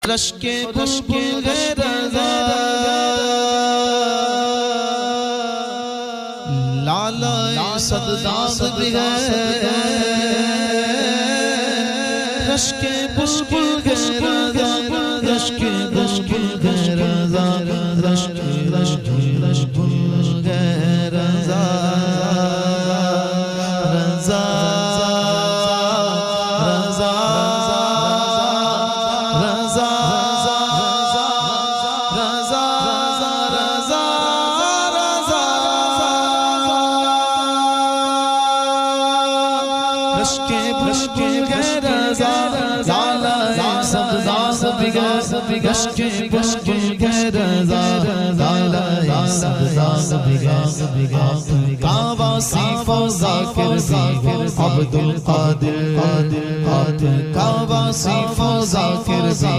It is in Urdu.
رشک بلبل رضا لالہ صد داغ بھی ہے رشک بلبل رضا رشک بلبل رضا رشک بلبل رضا رضا کعبہ ذاکر بھی عبد القادر کعبہ ذاکر بھی